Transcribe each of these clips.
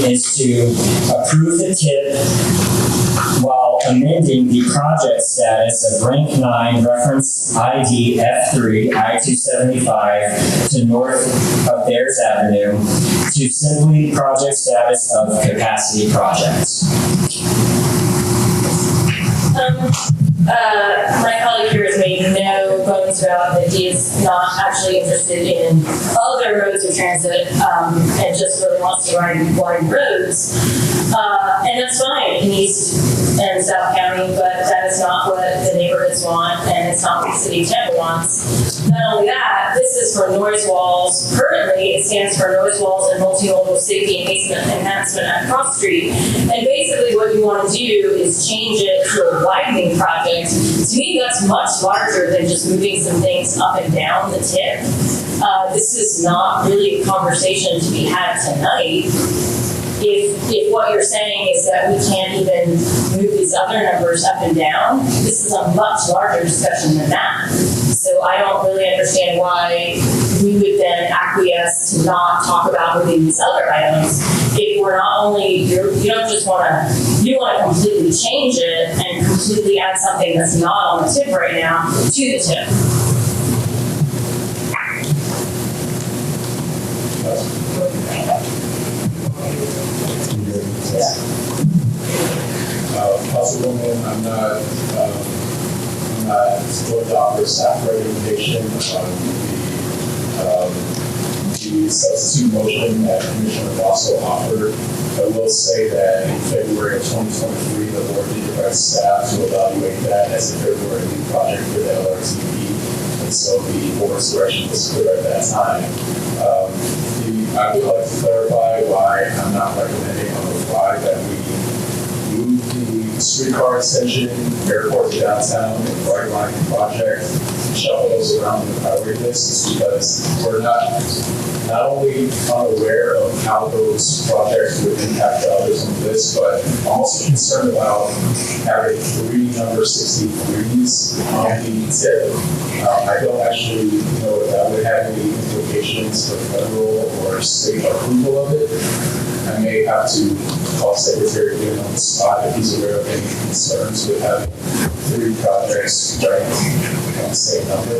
is to approve the TIP while amending the project status of rank 9 reference ID F3 I-275 to north of Bears Avenue to simply project status of capacity project. My colleague here has made no bones about that he is not actually interested in other modes of transit and just really wants to ride wide roads. And that's fine in East and South County, but that is not what the neighborhoods want, and it's not what the city of Tampa wants. Not only that, this is for noise walls. Currently, it stands for noise walls and multimodal safety enhancement at Cross Street. And basically what you want to do is change it to a widening project. To me, that's much larger than just moving some things up and down the tip. This is not really a conversation to be had tonight. If what you're saying is that we can't even move these other numbers up and down, this is a much larger discussion than that. So I don't really understand why we would then acquiesce to not talk about moving these other items if we're not only, you don't just want to, you want to completely change it and completely add something that's not on the tip right now to the tip. Councilwoman, I'm not going to offer staff recommendation on the substitute motion that Commissioner also offered. I will say that in February of 2023, the board did direct staff to evaluate that as if it were a new project for the LRTP, and so the board's direction was clear at that time. I would like to clarify why I'm not recommending on the fly that we move the streetcar extension, airport to downtown, and bright line project, shuffle those around the priority list, because we're not only unaware of how those projects would impact the others on the list, but I'm also concerned about having 3 number 63s on the tip. I don't actually know if that would have any implications for federal or state approval of it. I may have to call Secretary Gill on the spot if he's aware of any concerns with having 3 projects ranked on the same number.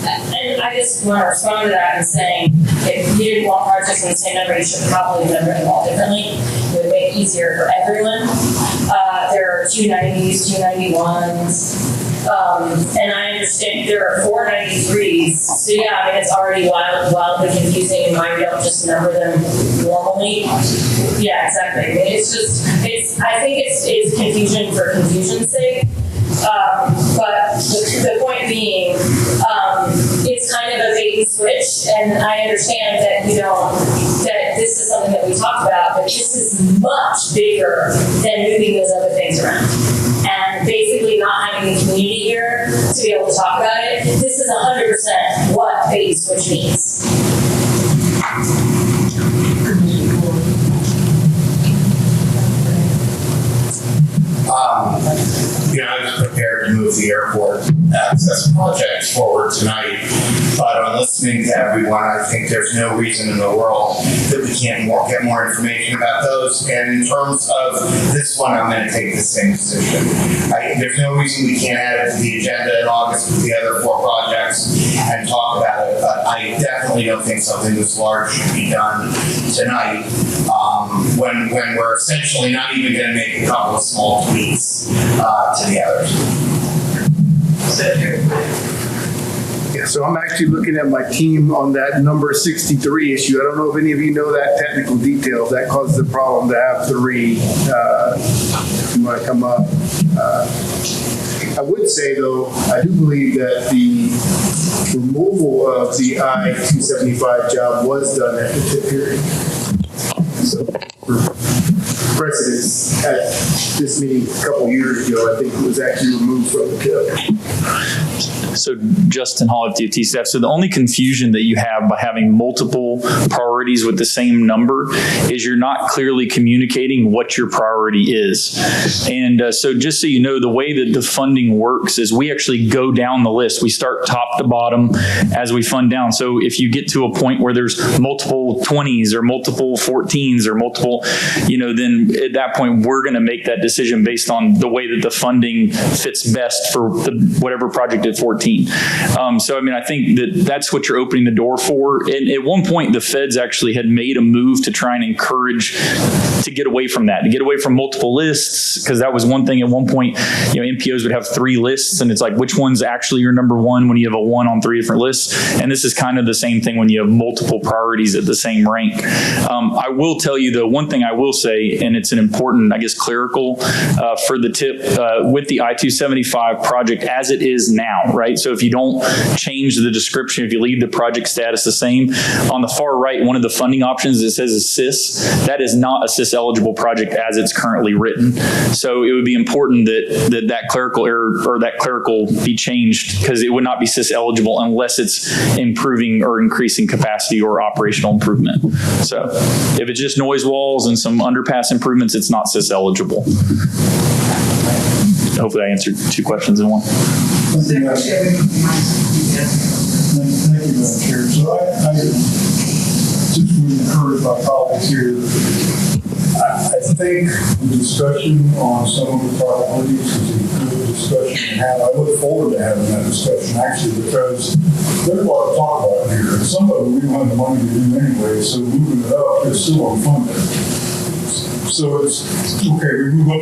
And I just want to respond to that and saying, if you didn't want projects on the same number, you should probably number them all differently. It would make it easier for everyone. There are 290s, 291s. And I understand there are 493s. So yeah, I mean, it's already wildly confusing and why we don't just number them normally. Yeah, exactly. I mean, I think it's confusion for confusion's sake. But the point being, it's kind of a bait and switch, and I understand that that this is something that we talked about, but this is much bigger than moving those other things around. And basically not having the community here to be able to talk about it, this is 100% what bait and switch means. I was prepared to move the airport access project forward tonight, but on listening to everyone, I think there's no reason in the world that we can't get more information about those. And in terms of this one, I'm going to take the same decision. There's no reason we can't add it to the agenda in August with the other 4 projects and talk about it, but I definitely don't think something this large should be done tonight when we're essentially not even going to make a couple of small tweaks to the others. Yeah, so I'm actually looking at my team on that number 63 issue. I don't know if any of you know that technical detail. That causes the problem to have 3. If you want to come up. I would say, though, I do believe that the removal of the I-275 job was done at the tip period. So, for precedence, at this meeting a couple years ago, I think it was actually removed from the tip. So Justin Hall of DOT staff. So the only confusion that you have by having multiple priorities with the same number is you're not clearly communicating what your priority is. And so just so you know, the way that the funding works is we actually go down the list. We start top to bottom as we fund down. So if you get to a point where there's multiple 20s or multiple 14s or multiple eligible, then at that point, we're going to make that decision based on the way that the funding fits best for whatever project at 14. So, I think that's what you're opening the door for. And at one point, the feds actually had made a move to try and encourage to get away from that, to get away from multiple lists, because that was one thing at one point, NPOs would have 3 lists, and it's like, which one's actually your number one when you have a 1 on 3 different lists? And this is kind of the same thing when you have multiple priorities at the same rank. I will tell you, though, one thing I will say, and it's an important, clerical for the tip with the I-275 project as it is now, right? So if you don't change the description, if you leave the project status the same, on the far right, one of the funding options that says is CIS, that is not a CIS eligible project as it's currently written. So it would be important that clerical error or that clerical be changed, because it would not be CIS eligible unless it's improving or increasing capacity or operational improvement. So if it's just noise walls and some underpass improvements, it's not CIS eligible. Hopefully I answered 2 questions in one. Thank you, Madam Chair. So I just would encourage my colleagues here. I think the discussion on some of the priorities is a good discussion to have. I look forward to having that discussion, actually, because there's a lot to talk about here. And some of it we don't have the money to do anyway, so moving it up is still unfunded. So it's, okay, we move up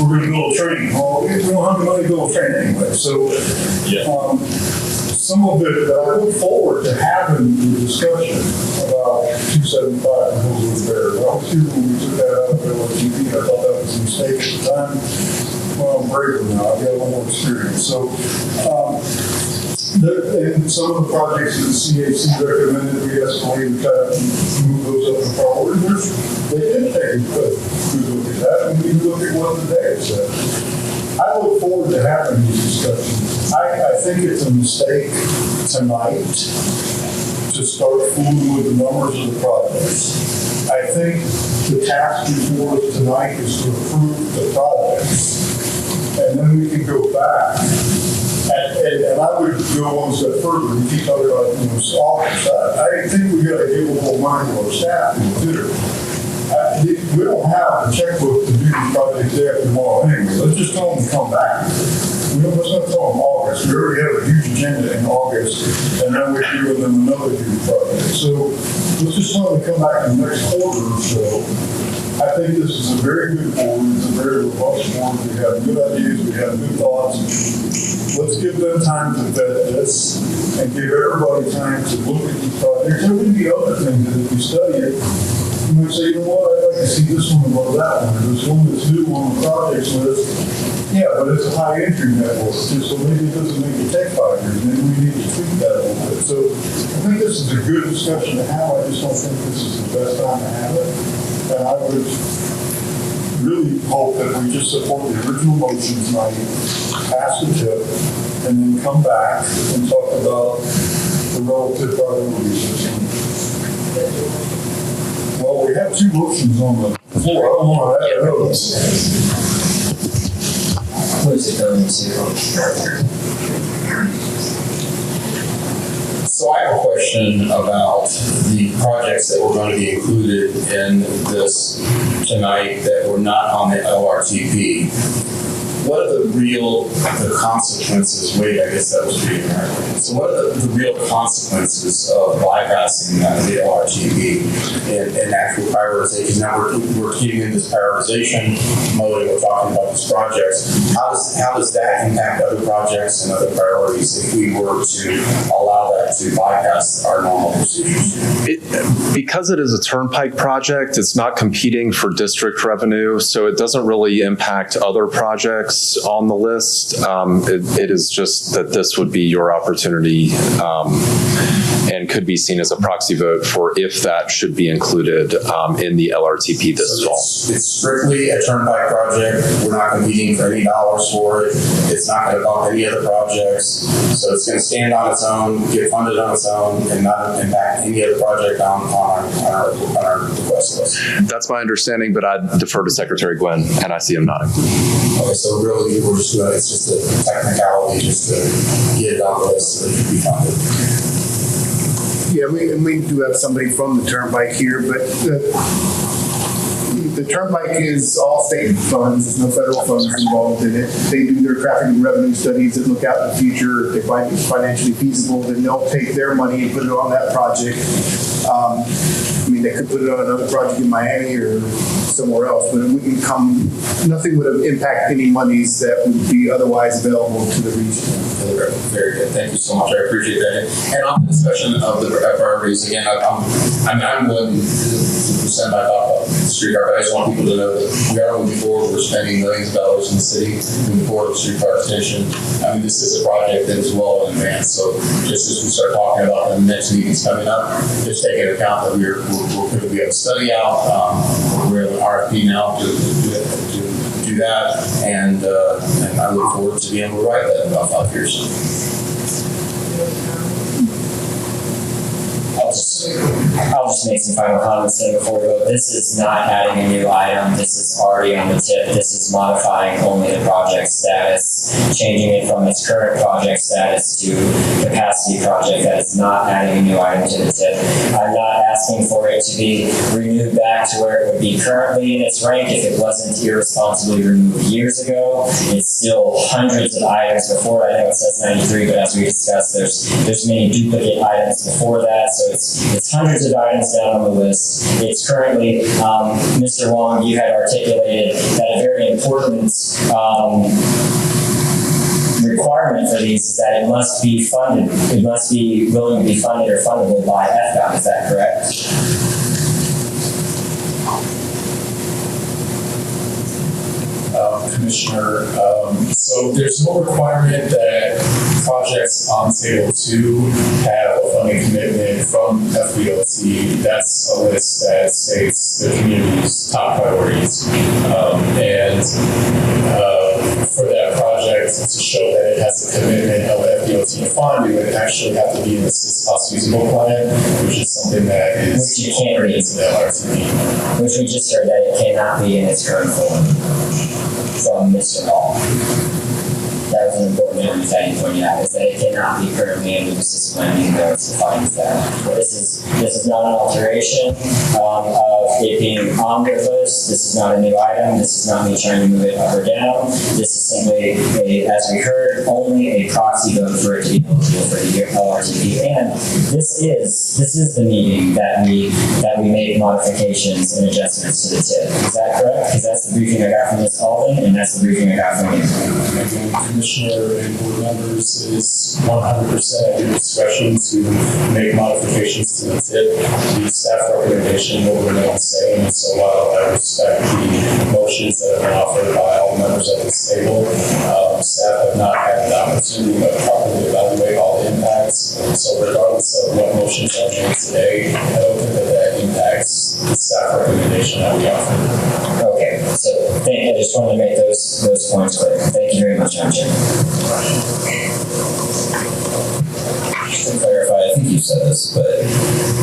we're going to build a train. Well, we don't have the money to build a train anyway. So some of it that I look forward to having the discussion about 275 and Hillswood Fair. I was here when we took that out of LRTP. I thought that was a mistake at the time. Well, I'm braver now. I've got a little more experience. So, and some of the projects that the CAC recommended, we escalated kind of move those up in priority. They did take a good look at that, and we look at what the data said. I look forward to having these discussions. I think it's a mistake tonight to start fooling with the numbers of the projects. I think the task before us tonight is to approve the projects, and then we can go back. And I would go one step further and keep talking about office. I think we got to give a little mind to our staff and consider. We don't have a checkbook to do these projects day after tomorrow anyway. Let's just tell them to come back. Let's not tell them August. We already have a huge agenda in August, and then we're giving them another huge project. So let's just tell them to come back in the next quarter or so. I think this is a very good board. It's a very robust board. We have good ideas. We have good thoughts. Let's give them time to vet this and give everybody time to look at these projects. There would be other things that if we study it, you might say, I'd like to see this one above that one, or this one that's due on the projects list. Yeah, but it's a high entry network, so maybe it doesn't make it take 5 years. Maybe we need to tweak that a little bit. So I think this is a good discussion to have. I just don't think this is the best time to have it. And I would really hope that we just support the original motion tonight, pass the tip, and then come back and talk about the relative priorities. Well, we have 2 motions on the floor. I don't want to add those. What is it going to? So I have a question about the projects that were going to be included in this tonight that were not on the LRTP. What are the consequences? Wait, I guess that was reading right. So what are the real consequences of bypassing the LRTP in actual prioritization? Now we're keeping in this prioritization mode and we're talking about these projects. How does that impact other projects and other priorities if we were to allow that to bypass our normal procedures? Because it is a turnpike project, it's not competing for district revenue, so it doesn't really impact other projects on the list. It is just that this would be your opportunity and could be seen as a proxy vote for if that should be included in the LRTP this fall. It's strictly a turnpike project. We're not competing for any dollars for it. It's not going to bump any other projects. So it's going to stand on its own, get funded on its own, and not impact any other project on our request list. That's my understanding, but I'd defer to Secretary Gwynn, and I see him nodding. Okay, so really, we're just doing it's just a technicality just to get it on the list so that it can be funded. Yeah, we do have somebody from the turnpike here, but the turnpike is all state funds, there's no federal funds involved in it. They do their traffic and revenue studies that look out in the future. If they find it financially feasible, then they'll take their money and put it on that project. I mean, they could put it on another project in Miami or somewhere else, but it wouldn't come, nothing would impact any monies that would be otherwise available to the region. Very good. Thank you so much. I appreciate that. And on the discussion of the priorities, again, I'm willing to send my thought about the streetcar, but I just want people to know that we are moving forward. We're spending millions of dollars in the city moving forward with streetcar extension. I mean, this is a project that is well in advance. So just as we start talking about the next meetings coming up, just take into account that we're going to be able to study out. We're in an RFP now to do that, and I look forward to being able to write that in about 5 years. I'll just make some final comments then before we go. This is not adding a new item. This is already on the tip. This is modifying only the project status, changing it from its current project status to capacity project. That is not adding a new item to the tip. I'm not asking for it to be renewed back to where it would be currently in its rank if it wasn't irresponsibly removed years ago. It's still hundreds of items before. I know it says 93, but as we discussed, there's many duplicate items before that. So it's hundreds of items down on the list. It's currently, Mr. Wong, you had articulated that a very important requirement for these is that it must be funded. It must be willing to be funded or fundable by FDOT. Is that correct? Commissioner, so there's no requirement that projects on Table 2 have a funding commitment from FDOT. That's a list that states the community's top priorities. For that project to show that it has a commitment of FDOT to fund, it would actually have to be in the cost feasible plan, which is something that is Which you can't read into the LRTP. Which we just heard that it cannot be in its current form from Mr. Hall. That was an important element that you pointed out, is that it cannot be currently under the system even though it's defined as that. This is not an alteration of it being on their list. This is not a new item. This is not me trying to move it up or down. This is simply, as we heard, only a proxy vote for it to be eligible for the LRTP. And this is the meeting that we make modifications and adjustments to the TIP. Is that correct? Because that's the briefing I got from Ms. Alden, and that's the briefing I got from you. Commissioner and board members, is 100% at your discretion to make modifications to the TIP. The staff recommendation will remain the same. So while I respect the motions that have been offered by all members at this table, staff have not had the opportunity to properly evaluate all the impacts. So regardless of what motions are made today, I don't think that impacts the staff recommendation that we offer. Okay, so I just wanted to make those points clear. Thank you very much, Madam Chair. Just to clarify, I think you said this, but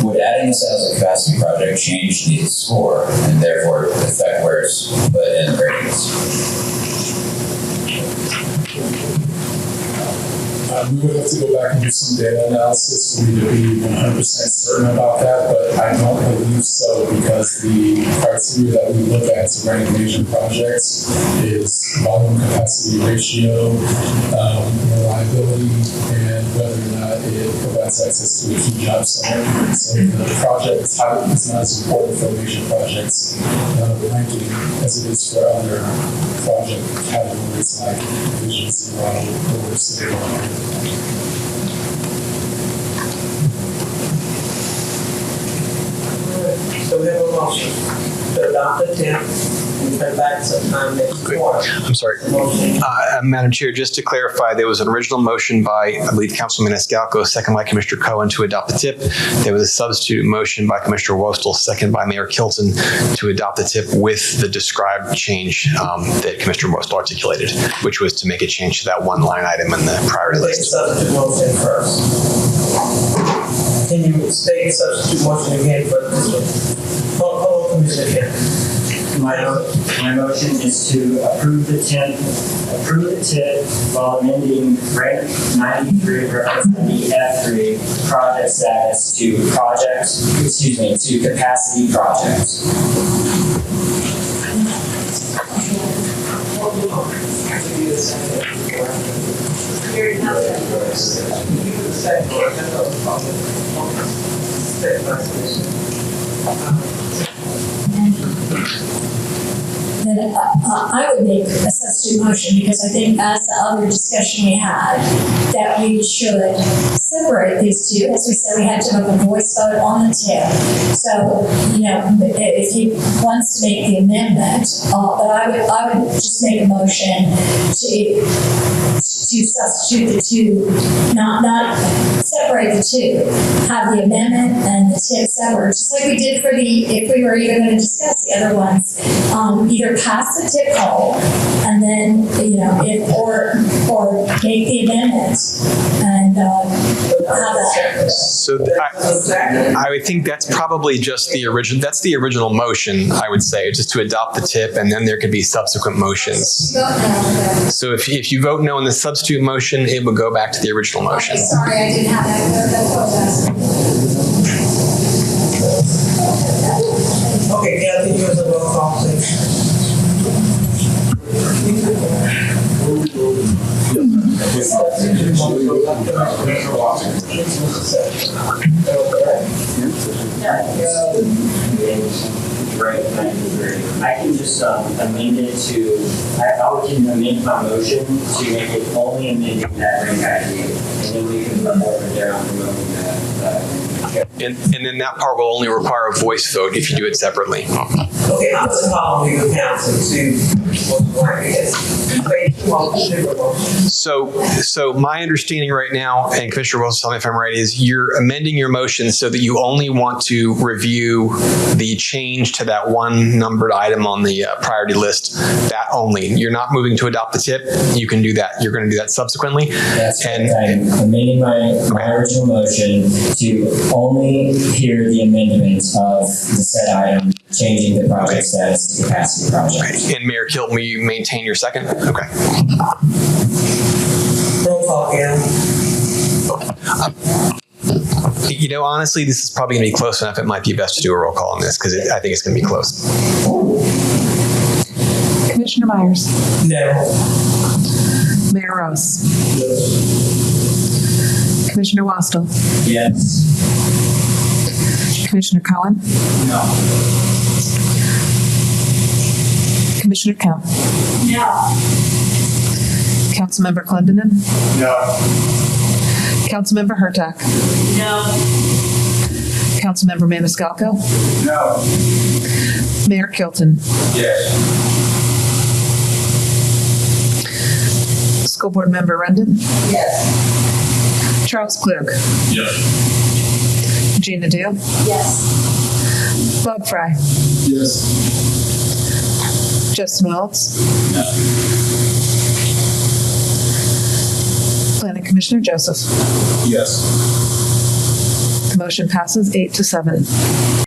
would adding this as a capacity project change the score and therefore affect where it's put in the ratings? We would have to go back and do some data analysis for me to be 100% certain about that, but I don't believe so because the criteria that we look at to rank major projects is volume capacity ratio, reliability, and whether or not it provides access to a key job center. So the project type is not as important for major projects ranking as it is for other project categories like Vision Zero or City. So we have a motion to adopt the TIP and come back sometime next quarter. I'm sorry. Madam Chair, just to clarify, there was an original motion by, I believe, Councilman Escalco, second by Commissioner Cohen to adopt the TIP. There was a substitute motion by Commissioner Wostel, second by Mayor Kilton to adopt the TIP with the described change that Commissioner Wostel articulated, which was to make a change to that one line item in the priority list. Substitute motion first. Can you state a substitute motion again for this one? Hold on, Commissioner Kent. My motion is to approve the TIP while amending rank 93 representing F3 project status to capacity project. respect for another public, respect my commission. Then I would make a substitute motion because I think as the other discussion we had, that we should separate these two. As we said, we had to have a voice vote on the tip. So, if he wants to make the amendment, but I would just make a motion to substitute the two, not separate the two, have the amendment and the tip separate, just like we did for if we were even going to discuss the other ones, either pass the tip poll and then, or make the amendment and have that. So I would think that's probably just the original, that's the original motion, I would say, just to adopt the tip, and then there could be subsequent motions. So if you vote no on the substitute motion, it would go back to the original motion. Okay, sorry, I didn't have that. That's what I was asking. Okay, Gail, can you give us a roll call, please? I can just amend it to, I can amend my motion to make it only amending that rank ID, and then we can run over there on promoting that. And then that part will only require a voice vote if you do it separately. Okay, I'm going to call on legal counsel So my understanding right now, and Commissioner Wilson, tell me if I'm right, is you're amending your motion so that you only want to review the change to that one numbered item on the priority list, that only. You're not moving to adopt the tip. You can do that. You're going to do that subsequently. That's and I'm amending my original motion to only hear the amendment of the said item, changing the project status to capacity project. Right. And Mayor Kilton, will you maintain your second? Okay. roll call, Gail. Honestly, this is probably going to be close enough. It might be best to do a roll call on this because I think it's going to be close. Commissioner Myers. No. Mayor Rose. Commissioner Wastel. Yes. Commissioner Cohen. No. Commissioner Kemp. No. Councilmember Clendenin. No. Councilmember Hurtak. No. Councilmember Maniscalco. No. Mayor Kilton. Yes. School Board Member Rendon. Yes. Charles Klug. Yes. Gina Deal. Yes. Bob Fry. Yes. Justin Wells. No. Planning Commissioner Joseph. Yes. The motion passes 8-7.